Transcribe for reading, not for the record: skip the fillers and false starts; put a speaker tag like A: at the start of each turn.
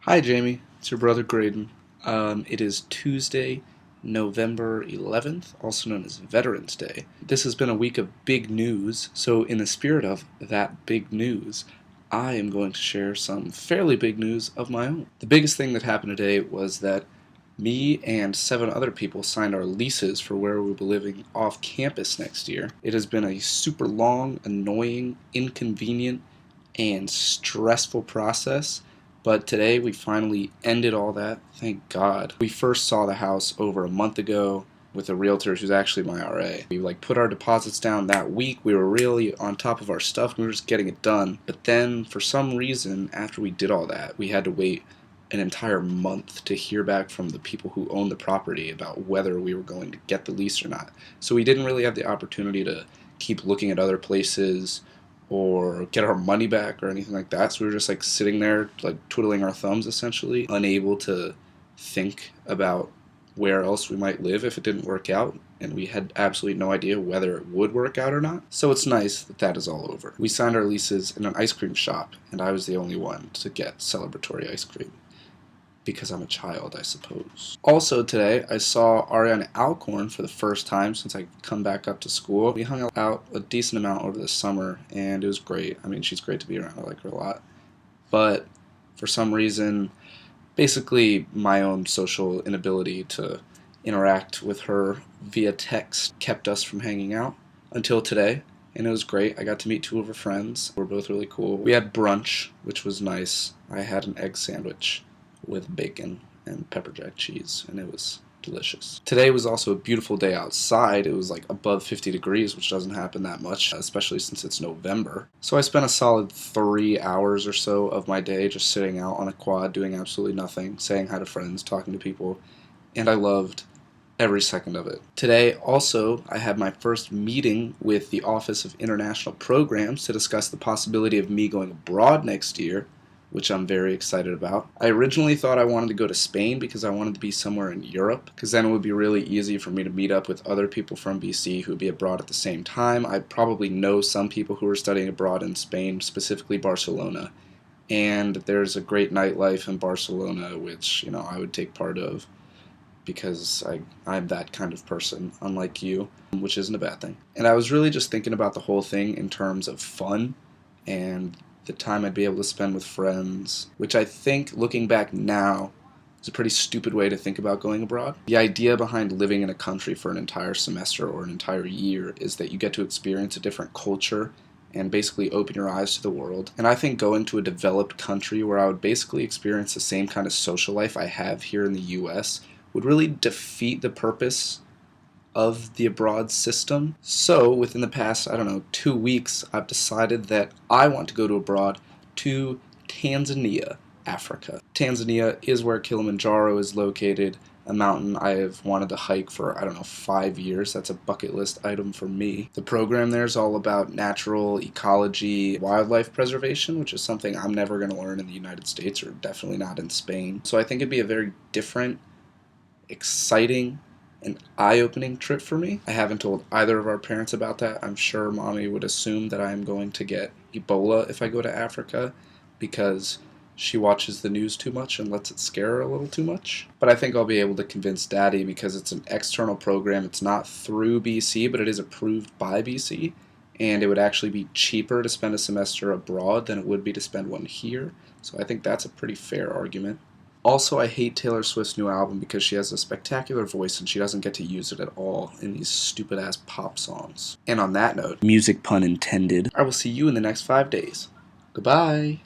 A: Hi, Jamie. It's your brother Graydon. It is Tuesday, November 11th, also known as Veterans Day. This has been a week of big news, so in the spirit of that big news, I am going to share some fairly big news of my own. The biggest thing that happened today was that me and 7 other people signed our leases for where we'll be living off campus next year. It has been a super long, annoying, inconvenient, and stressful process, but today we finally ended all that, thank God. We first saw the house over a month ago with a realtor who's actually my RA. We put our deposits down that week. We were really on top of our stuff and we were just getting it done. But then for some reason, after we did all that, we had to wait an entire month to hear back from the people who own the property about whether we were going to get the lease or not. So we didn't really have the opportunity to keep looking at other places or get our money back or anything like that. So we were just sitting there twiddling our thumbs, essentially, unable to think about where else we might live if it didn't work out, and we had absolutely no idea whether it would work out or not. So it's nice that that is all over. We signed our leases in an ice cream shop, and I was the only one to get celebratory ice cream. Because I'm a child, I suppose. Also today, I saw Ariana Alcorn for the first time since I come back up to school. We hung out a decent amount over the summer, and it was great. I mean, she's great to be around. I like her a lot. But for some reason, basically my own social inability to interact with her via text kept us from hanging out until today. And it was great. I got to meet 2 of her friends. We're both really cool. We had brunch, which was nice. I had an egg sandwich with bacon and pepper jack cheese, and it was delicious. Today was also a beautiful day outside. It was above 50 degrees, which doesn't happen that much, especially since it's November. So I spent a solid 3 hours or so of my day just sitting out on a quad doing absolutely nothing, saying hi to friends, talking to people, and I loved every second of it. Today, also, I had my first meeting with the Office of International Programs to discuss the possibility of me going abroad next year, which I'm very excited about. I originally thought I wanted to go to Spain because I wanted to be somewhere in Europe, because then it would be really easy for me to meet up with other people from BC who would be abroad at the same time. I probably know some people who are studying abroad in Spain, specifically Barcelona, and there's a great nightlife in Barcelona, which, I would take part of because I'm that kind of person, unlike you, which isn't a bad thing. And I was really just thinking about the whole thing in terms of fun and the time I'd be able to spend with friends, which I think, looking back now, is a pretty stupid way to think about going abroad. The idea behind living in a country for an entire semester or an entire year is that you get to experience a different culture and basically open your eyes to the world. And I think going to a developed country where I would basically experience the same kind of social life I have here in the US would really defeat the purpose of the abroad system. So within the past, 2 weeks, I've decided that I want to go to abroad to Tanzania, Africa. Tanzania is where Kilimanjaro is located, a mountain I have wanted to hike for, 5 years. That's a bucket list item for me. The program there is all about natural ecology, wildlife preservation, which is something I'm never going to learn in the United States, or definitely not in Spain. So I think it'd be a very different, exciting, an eye-opening trip for me. I haven't told either of our parents about that. I'm sure Mommy would assume that I'm going to get Ebola if I go to Africa because she watches the news too much and lets it scare her a little too much. But I think I'll be able to convince Daddy because it's an external program. It's not through BC, but it is approved by BC, and it would actually be cheaper to spend a semester abroad than it would be to spend one here. So I think that's a pretty fair argument. Also, I hate Taylor Swift's new album because she has a spectacular voice and she doesn't get to use it at all in these stupid-ass pop songs. And on that note, music pun intended, I will see you in the next 5 days. Goodbye!